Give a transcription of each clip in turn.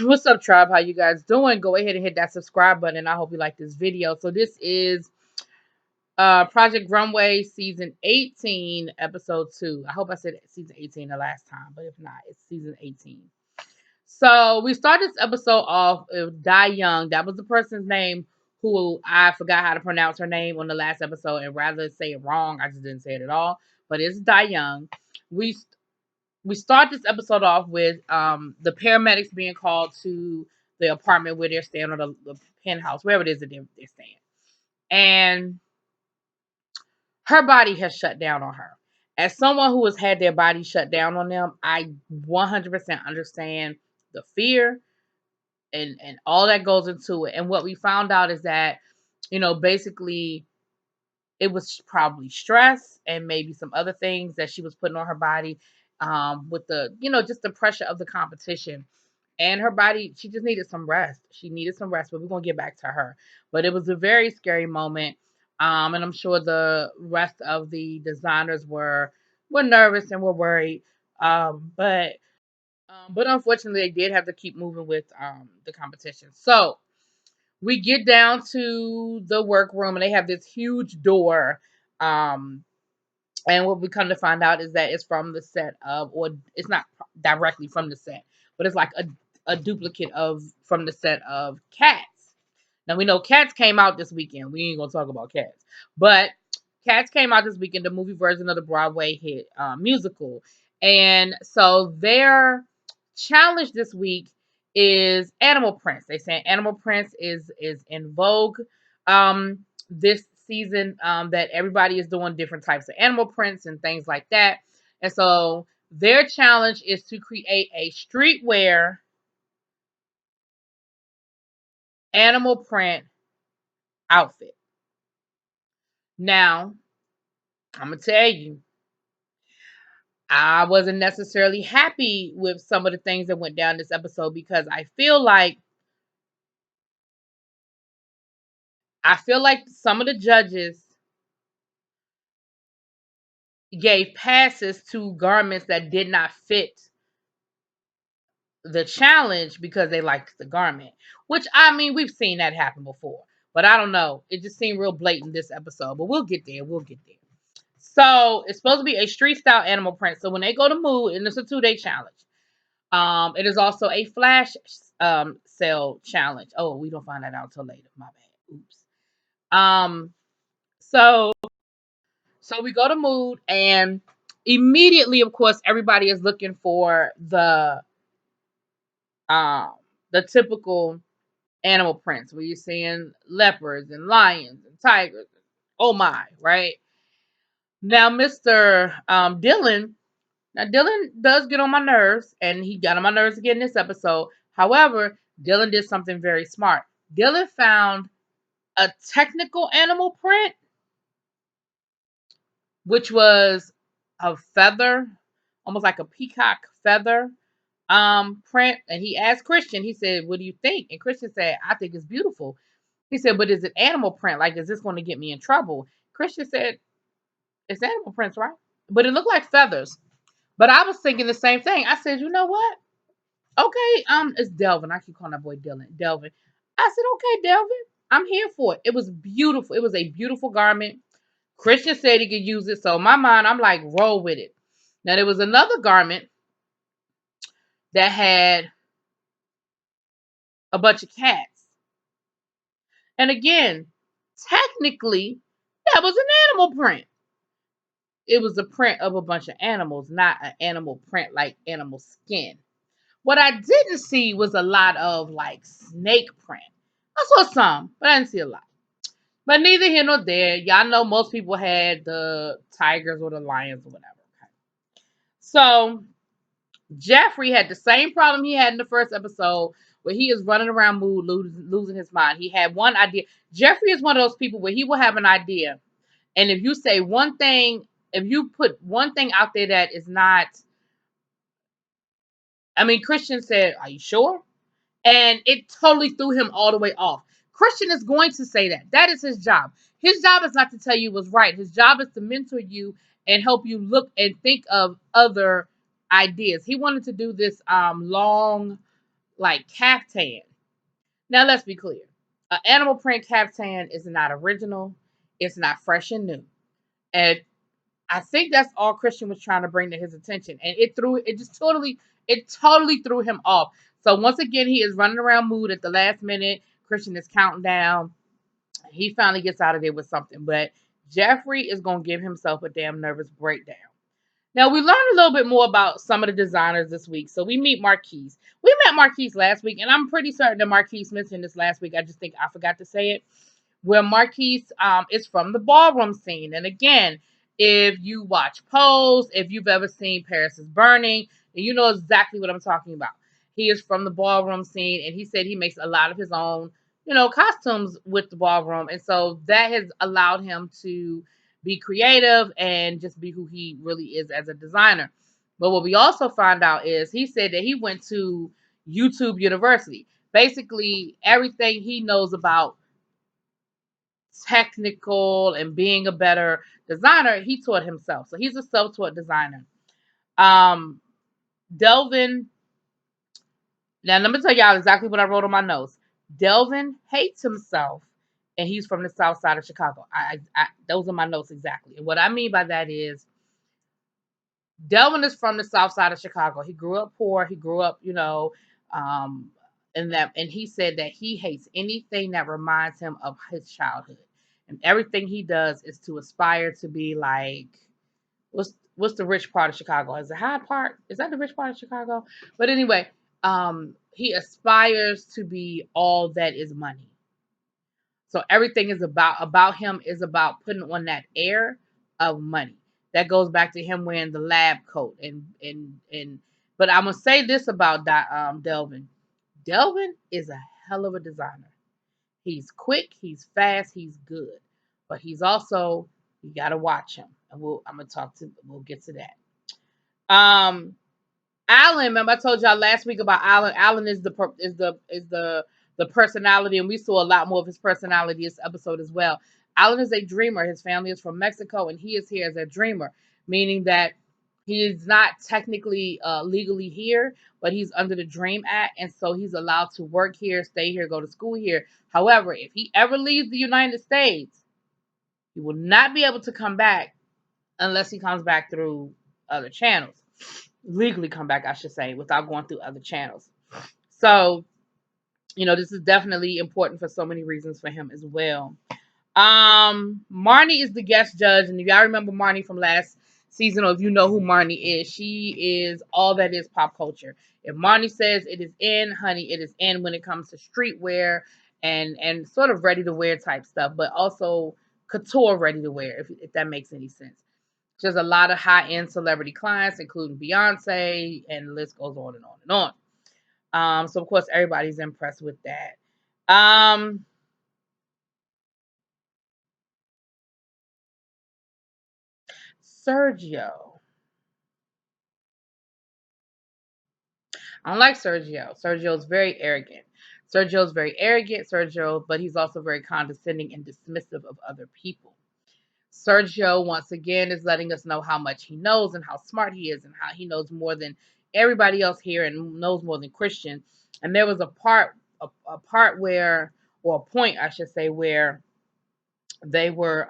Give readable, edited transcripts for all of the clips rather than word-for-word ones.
What's up, tribe? How you guys doing? Go ahead and hit that subscribe button. I hope you like this video. So this is Project Runway season 18, episode 2. I hope I said season 18 the last time, but if not, it's season 18. So we started this episode off with Die Young. That was the person's name who I forgot how to pronounce her name on the last episode, and rather than say it wrong, I just didn't say it at all. But it's Die Young. We we start this episode off with the paramedics being called to the apartment where they're staying, or the penthouse, wherever it is that they're staying. And her body has shut down on her. As someone who has had their body shut down on them, I 100% understand the fear and all that goes into it. And what we found out is that, basically it was probably stress and maybe some other things that she was putting on her body, with the, just the pressure of the competition. And her body, she just needed some rest. She needed some rest, but we're going to get back to her. But it was a very scary moment. And I'm sure the rest of the designers were nervous and were worried. But unfortunately, they did have to keep moving with the competition. So we get down to the workroom, and they have this huge door. Um, and what we come to find out is that it's from the set of, or it's not directly from the set, but it's like a duplicate of from the set of Cats. Now we know Cats came out this weekend. We ain't gonna talk about Cats, but Cats came out this weekend, the movie version of the Broadway hit musical, and so their challenge this week is animal prints. They say animal prints is in vogue this season, that everybody is doing different types of animal prints and things like that. And so their challenge is to create a streetwear animal print outfit. Now, I'm gonna tell you, I wasn't necessarily happy with some of the things that went down this episode, because I feel like some of the judges gave passes to garments that did not fit the challenge because they liked the garment. Which, I mean, we've seen that happen before. But I don't know. It just seemed real blatant this episode. But we'll get there. We'll get there. So it's supposed to be a street style animal print. So when they go to Mood, and it's a 2-day challenge. It is also a flash sale challenge. Oh, we don't find that out till later. My bad. Oops. Um, so so we go to Mood, and immediately, of course, everybody is looking for um the typical animal prints where you're seeing leopards and lions and tigers. Oh my, right? Now, Mr. Dylan. Now, Dylan does get on my nerves, and he got on my nerves again this episode. However, Dylan did something very smart. Dylan found a technical animal print, which was a feather, almost like a peacock feather print. And he asked Christian, he said, "What do you think?" And Christian said, "I think it's beautiful." He said, "But is it animal print? Like, is this going to get me in trouble?" Christian said, "It's animal prints, right? But it looked like feathers." But I was thinking the same thing. I said, "You know what? Okay, it's Devin. I keep calling that boy Dylan. Devin." I said, "Okay, Devin, I'm here for it." It was beautiful. It was a beautiful garment. Christian said he could use it. So in my mind, I'm like, roll with it. Now there was another garment that had a bunch of cats. And again, technically, that was an animal print. It was a print of a bunch of animals, not an animal print like animal skin. What I didn't see was a lot of like snake print. I saw some, but I didn't see a lot. But neither here nor there. Y'all know most people had the tigers or the lions or whatever. Okay. So Geoffrey had the same problem he had in the first episode, where he is running around Mood, losing his mind. He had one idea. Geoffrey is one of those people where he will have an idea, and if you say one thing, if you put one thing out there that is not, I mean, Christian said, "Are you sure?" And it totally threw him all the way off. Christian is going to say that. That is his job. His job is not to tell you what's right. His job is to mentor you and help you look and think of other ideas. He wanted to do this long like caftan. Now let's be clear. An animal print caftan is not original. It's not fresh and new. And I think that's all Christian was trying to bring to his attention. And it totally threw him off. So once again, he is running around mood at the last minute. Christian is counting down. He finally gets out of there with something. But Geoffrey is going to give himself a damn nervous breakdown. Now, we learned a little bit more about some of the designers this week. So we meet Marques. We met Marques last week, and I'm pretty certain that Marques mentioned this last week. I just think I forgot to say it. Where Marques is from the ballroom scene. And again, if you watch Pose, if you've ever seen Paris is Burning, and you know exactly what I'm talking about. He is from the ballroom scene, and he said he makes a lot of his own, costumes with the ballroom. And so that has allowed him to be creative and just be who he really is as a designer. But what we also found out is he said that he went to YouTube University. Basically, everything he knows about technical and being a better designer, he taught himself. So he's a self-taught designer. Um, Devin, now let me tell y'all exactly what I wrote on my notes. Devin hates himself, and he's from the south side of Chicago. Those are my notes exactly. And what I mean by that is Devin is from the south side of Chicago. He grew up poor. He grew up, um, and he said that he hates anything that reminds him of his childhood. And everything he does is to aspire to be like what's the rich part of Chicago? Is it Hyde Park? Is that the rich part of Chicago? But anyway, he aspires to be all that is money. So everything is about him is about putting on that air of money. That goes back to him wearing the lab coat and. But I'm gonna say this about that Devin. Devin is a hell of a designer. He's quick, he's fast, he's good, but he's also you gotta watch him, and we'll get to that. Alan, remember I told y'all last week about Alan. Alan is the personality, and we saw a lot more of his personality this episode as well. Alan is a dreamer. His family is from Mexico, and he is here as a dreamer, meaning that he is not technically legally here, but he's under the Dream Act, and so he's allowed to work here, stay here, go to school here. However, if he ever leaves the United States, he will not be able to come back unless he comes back through other channels. Legally come back, I should say, without going through other channels. So, this is definitely important for so many reasons for him as well. Marnie is the guest judge, and if y'all remember Marnie from last season, or if you know who Marnie is, she is all that is pop culture. If Marnie says it is in, honey, it is in when it comes to streetwear and sort of ready to wear type stuff, but also couture ready to wear, if that makes any sense. She has a lot of high end celebrity clients, including Beyonce, and the list goes on and on and on. So of course everybody's impressed with that. Sergio. I don't like Sergio. Sergio's very arrogant. Sergio, but he's also very condescending and dismissive of other people. Sergio, once again, is letting us know how much he knows and how smart he is and how he knows more than everybody else here and knows more than Christian. And there was a part where, or a point, I should say, where they were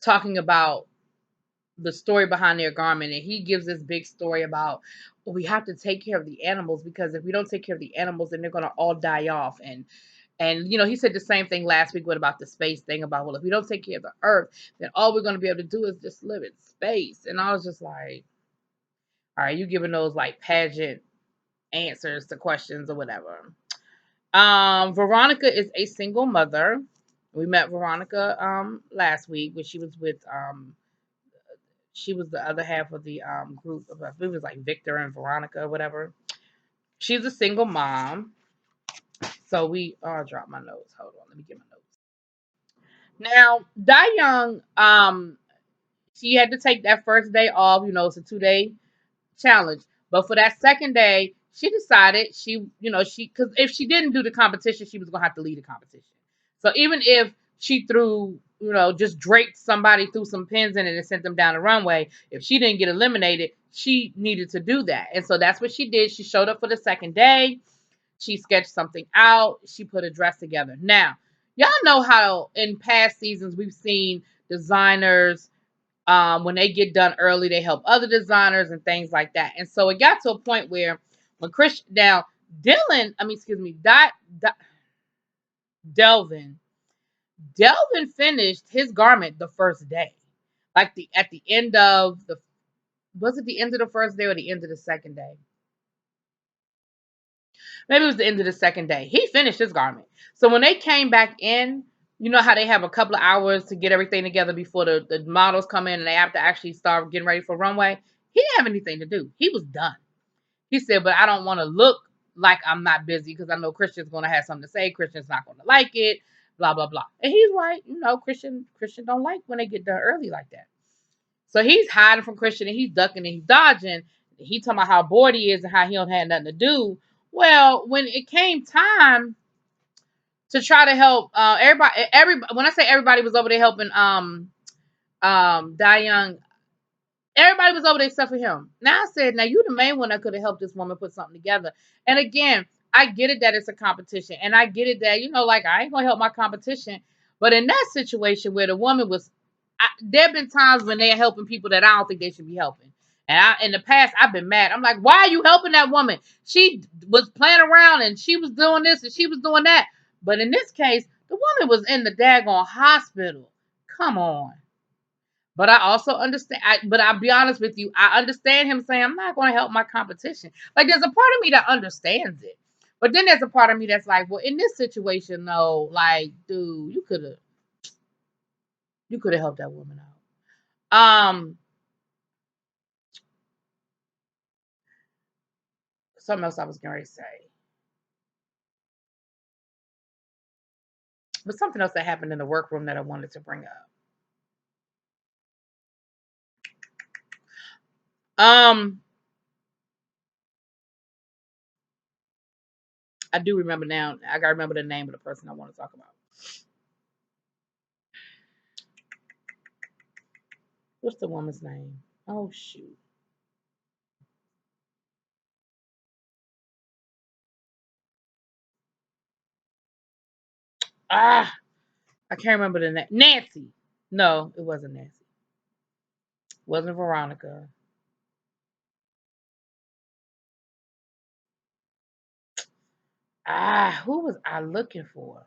talking about the story behind their garment, and he gives this big story about we have to take care of the animals, because if we don't take care of the animals, then they're going to all die off. And he said the same thing last week. What about the space thing? About, well, if we don't take care of the earth, then all we're going to be able to do is just live in space. And I was just like, all right, you giving those like pageant answers to questions or whatever. Veronica is a single mother. We met Veronica last week when she was with she was the other half of the group of, I think it was like Victor and Veronica or whatever. She's a single mom. So I'll drop my notes. Hold on, let me get my notes. Now, Young, she had to take that first day off. It's a 2-day challenge. But for that second day, she decided because if she didn't do the competition, she was gonna have to lead the competition. So even if she threw, just draped somebody threw some pins in it and sent them down the runway. If she didn't get eliminated, she needed to do that. And so that's what she did. She showed up for the second day. She sketched something out. She put a dress together. Now, y'all know how in past seasons we've seen designers, when they get done early, they help other designers and things like that. And so it got to a point where when Dylan, I mean, excuse me, Delvin, Delvin finished his garment the first day. Like at the end of was it the end of the first day or the end of the second day? Maybe it was the end of the second day. He finished his garment. So when they came back in, you know how they have a couple of hours to get everything together before the models come in and they have to actually start getting ready for runway? He didn't have anything to do. He was done. He said, but I don't want to look like I'm not busy because I know Christian's going to have something to say. Christian's not going to like it, blah, blah, blah. And he's right. Christian don't like when they get done early like that. So he's hiding from Christian and he's ducking and he's dodging. He talking about how bored he is and how he don't have nothing to do. Well, when it came time to try to help everybody, when I say everybody was over there helping Young, everybody was over there except for him. Now I said, now you the main one that could have helped this woman put something together. And again, I get it that it's a competition, and I get it that like I ain't gonna help my competition. But in that situation where the woman was, there have been times when they're helping people that I don't think they should be helping. And in the past, I've been mad. I'm like, why are you helping that woman? She was playing around and she was doing this and she was doing that. But in this case, the woman was in the daggone hospital. Come on. But I also understand. But I'll be honest with you. I understand him saying, I'm not going to help my competition. Like, there's a part of me that understands it. But then there's a part of me that's like, well, in this situation, though, like, dude, you could have helped that woman out. Something else I was going to say. But something else that happened in the workroom that I wanted to bring up. I do remember now. I gotta remember the name of the person I want to talk about. What's the woman's name? Oh shoot. I can't remember the name. Nancy. No, it wasn't Nancy. It wasn't Veronica. Who was I looking for?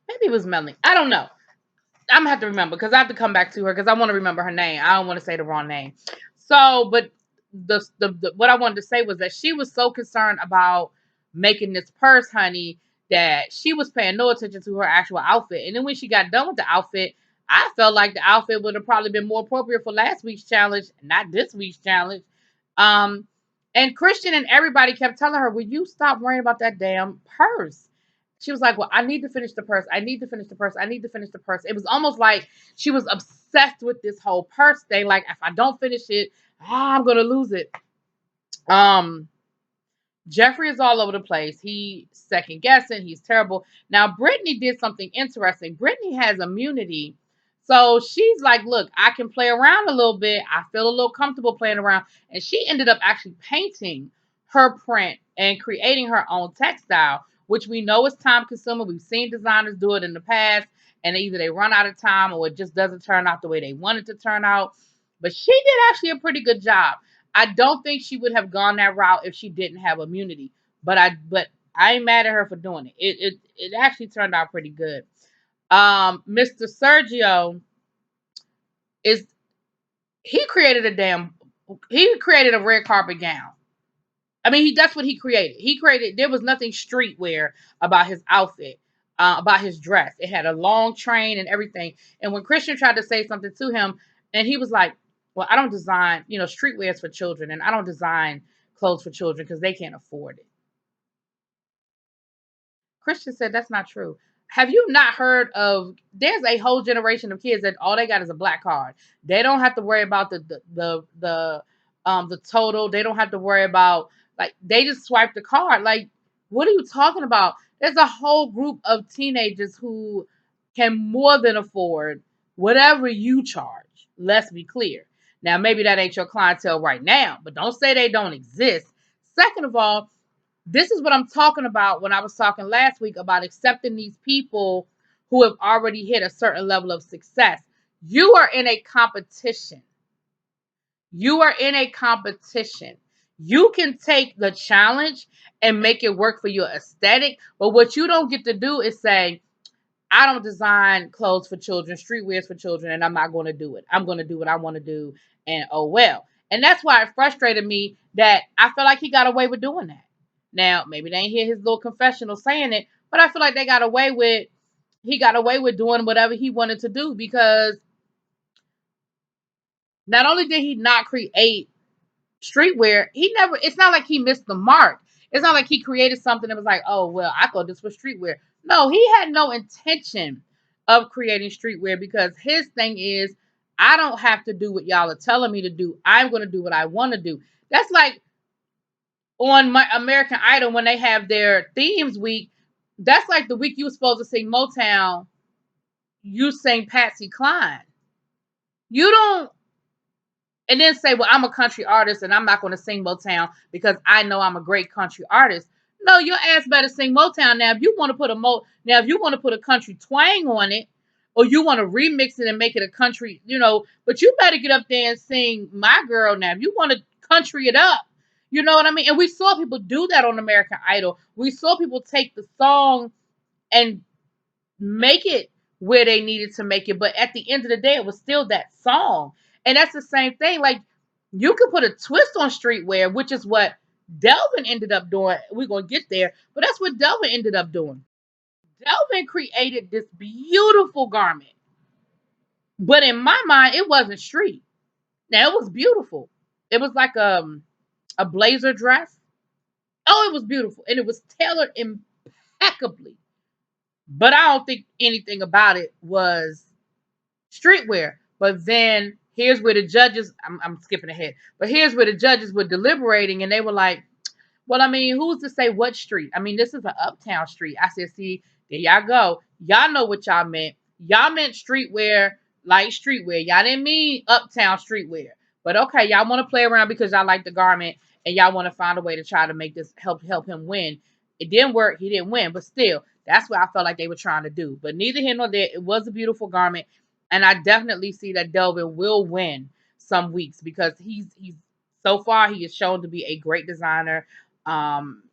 Maybe it was Melanie. I don't know. I'm gonna have to remember because I have to come back to her because I want to remember her name. I don't want to say the wrong name. So, but the what I wanted to say was that she was so concerned about making this purse, honey, that she was paying no attention to her actual outfit. And then when she got done with the outfit, I felt like the outfit would have probably been more appropriate for last week's challenge, not this week's challenge. Um, and Christian and everybody kept telling her, "Will you stop worrying about that damn purse?" She was like, well, I need to finish the purse. I need to finish the purse. I need to finish the purse. It was almost like she was obsessed with this whole purse thing. Like, if I don't finish it, I'm going to lose it. Geoffrey is all over the place. He second guessing. He's terrible. Now, Brittany did something interesting. Brittany has immunity. So she's like, look, I can play around a little bit. I feel a little comfortable playing around. And she ended up actually painting her print and creating her own textile, which we know is time consuming. We've seen designers do it in the past, and either they run out of time or it just doesn't turn out the way they want it to turn out. But she did actually a pretty good job. I don't think she would have gone that route if she didn't have immunity. But I ain't mad at her for doing it. It actually turned out pretty good. Mr. Sergio he created a red carpet gown. I mean, that's what he created. There was nothing streetwear about his outfit, about his dress. It had a long train and everything. And when Christian tried to say something to him, and he was like, well, I don't design, streetwear is for children, and I don't design clothes for children because they can't afford it. Christian said that's not true. Have you not heard of? There's a whole generation of kids that all they got is a black card. They don't have to worry about the total. They don't have to worry about, like, they just swipe the card. Like, What are you talking about? There's a whole group of teenagers who can more than afford whatever you charge. Let's be clear. Now, maybe that ain't your clientele right now, but don't say they don't exist. Second of all, this is what I'm talking about when I was talking last week about accepting these people who have already hit a certain level of success. You are in a competition. You are in a competition. You can take the challenge and make it work for your aesthetic, but what you don't get to do is say, I don't design clothes for children, streetwears for children, and I'm not going to do it. I'm going to do what I want to do, and oh well. And that's why it frustrated me that I feel like he got away with doing that. Now, maybe they ain't hear his little confessional saying it, but I feel like he got away with doing whatever he wanted to do because not only did he not create streetwear, it's not like he missed the mark. It's not like he created something that was like, oh, well, I thought this was streetwear. No, he had no intention of creating streetwear because his thing is, I don't have to do what y'all are telling me to do. I'm going to do what I want to do. That's like on my American Idol when they have their themes week. That's like the week you were supposed to sing Motown, you sing Patsy Cline. You don't and then say, well, I'm a country artist and I'm not going to sing Motown because I know I'm a great country artist. No, your ass better sing Motown. Now, if you want to put a country twang on it, or you want to remix it and make it a country, but you better get up there and sing My Girl now. If you want to country it up, you know what I mean? And we saw people do that on American Idol. We saw people take the song and make it where they needed to make it. But at the end of the day, it was still that song. And that's the same thing. Like, you could put a twist on streetwear, which is what Devin ended up doing. We're going to get there. But that's what Devin ended up doing. Devin created this beautiful garment. But in my mind, it wasn't street. Now, it was beautiful. It was like a blazer dress. Oh, it was beautiful. And it was tailored impeccably. But I don't think anything about it was streetwear. But then here's where the judges, I'm skipping ahead, but here's where the judges were deliberating and they were like, well, I mean, who's to say what street? I mean, this is an Uptown street. I said, see, there y'all go. Y'all know what y'all meant. Y'all meant streetwear, like streetwear. Y'all didn't mean Uptown streetwear. But okay, y'all want to play around because y'all like the garment and y'all want to find a way to try to make this help him win. It didn't work. He didn't win. But still, that's what I felt like they were trying to do. But neither here nor there. It was a beautiful garment. And I definitely see that Devin will win some weeks because he's so far he is shown to be a great designer. um,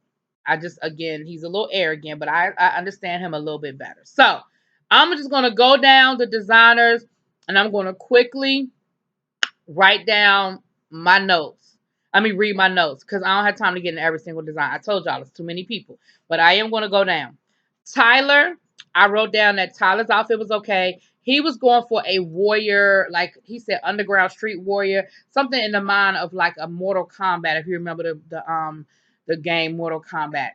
I just again he's a little arrogant, but I understand him a little bit better. So I'm just gonna go down the designers and I'm gonna quickly write down my notes. I mean read my notes because I don't have time to get into every single design. I told y'all it's too many people. But I am gonna go down. Tyler, I wrote down that Tyler's outfit was okay. He was going for a warrior, like he said, underground street warrior, something in the mind of like a Mortal Kombat. If you remember the game Mortal Kombat.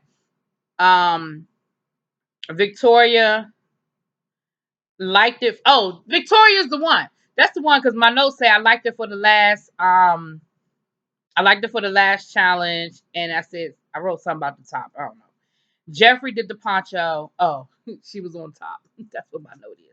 Victoria liked it. Oh, Victoria's the one. That's the one because my notes say I liked it for the last. I liked it for the last challenge, and I said I wrote something about the top. I don't know. Geoffrey did the poncho. Oh, she was on top. That's what my note is.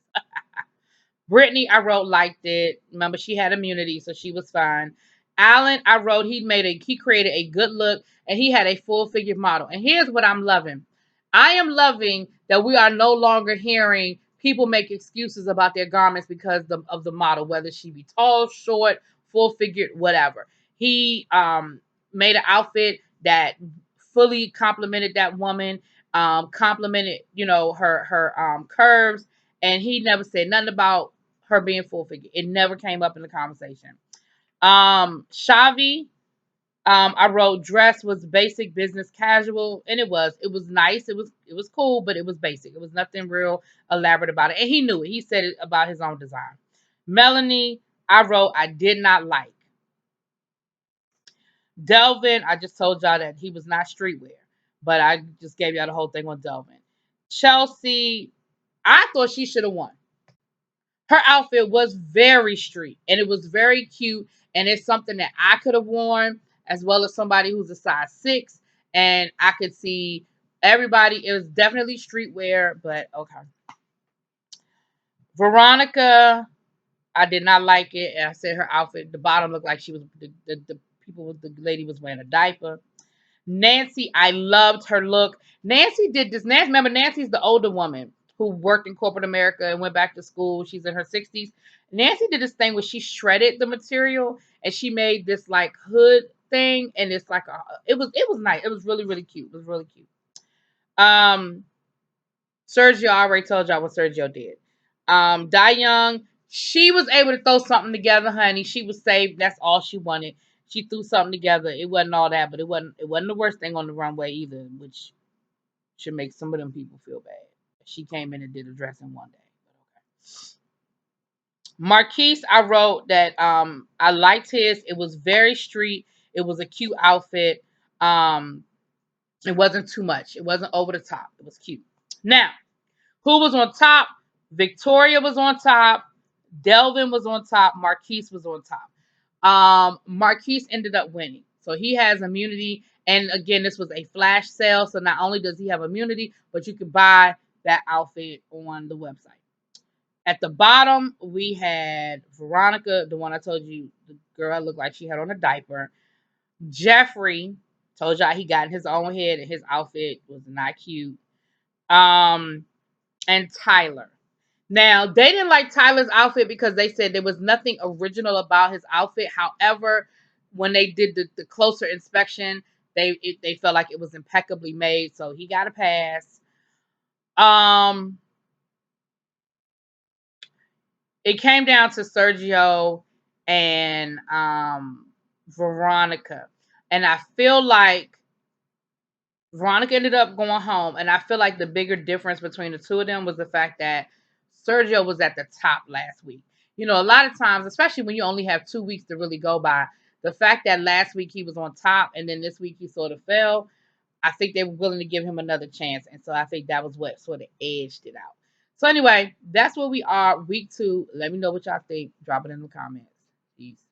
Brittany, I wrote liked it. Remember, she had immunity, so she was fine. Alan, I wrote he created a good look and he had a full figure model. And here's what I'm loving. I am loving that we are no longer hearing people make excuses about their garments because of the model, whether she be tall, short, full figured, whatever. He made an outfit that fully complimented that woman, complimented, her curves, and he never said nothing about her being full figure. It never came up in the conversation. Shavi, I wrote dress was basic business casual, and it was. It was nice. It was cool, but it was basic. It was nothing real elaborate about it. And he knew it. He said it about his own design. Melanie, I wrote I did not like. Devin, I just told y'all that he was not streetwear, but I just gave y'all the whole thing on Devin. Chelsea, I thought she should have won. Her outfit was very street and it was very cute. And it's something that I could have worn as well as somebody who's a size 6. And I could see Everybody, it was definitely streetwear, but okay. Veronica, I did not like it. And I said her outfit, the bottom looked like she was the people the lady was wearing a diaper. Nancy, I loved her look. Nancy did this. Nancy, remember, Nancy's the older woman who worked in corporate America and went back to school. She's in her 60s. Nancy did this thing where she shredded the material and she made this like hood thing, and it's like it was nice. It was really, really cute. It was really cute. Um Sergio, I already told y'all what Sergio did. Young, she was able to throw something together, honey. She was saved. That's all she wanted. She threw something together. It wasn't all that, but it wasn't the worst thing on the runway either, which should make some of them people feel bad. She came in and did a dress in one day. But okay. Marques, I wrote that I liked his. It was very street. It was a cute outfit. Um, it wasn't too much. It wasn't over the top. It was cute. Now, who was on top? Victoria was on top. Devin was on top. Marques was on top. Marques ended up winning. So he has immunity. And again, this was a flash sale. So not only does he have immunity, but you can buy that outfit on the website. At the bottom, we had Veronica, the one I told you, the girl looked like she had on a diaper. Geoffrey, told y'all he got in his own head and his outfit was not cute. And Tyler. Now, they didn't like Tyler's outfit because they said there was nothing original about his outfit. However, when they did the closer inspection, they felt like it was impeccably made, so he got a pass. It came down to Sergio and Veronica, and I feel like Veronica ended up going home, and I feel like the bigger difference between the two of them was the fact that Sergio was at the top last week. You know, a lot of times, especially when you only have 2 weeks to really go by, the fact that last week he was on top and then this week he sort of fell, I think they were willing to give him another chance. And so I think that was what sort of edged it out. So anyway, that's where we are, week 2. Let me know what y'all think. Drop it in the comments. Peace.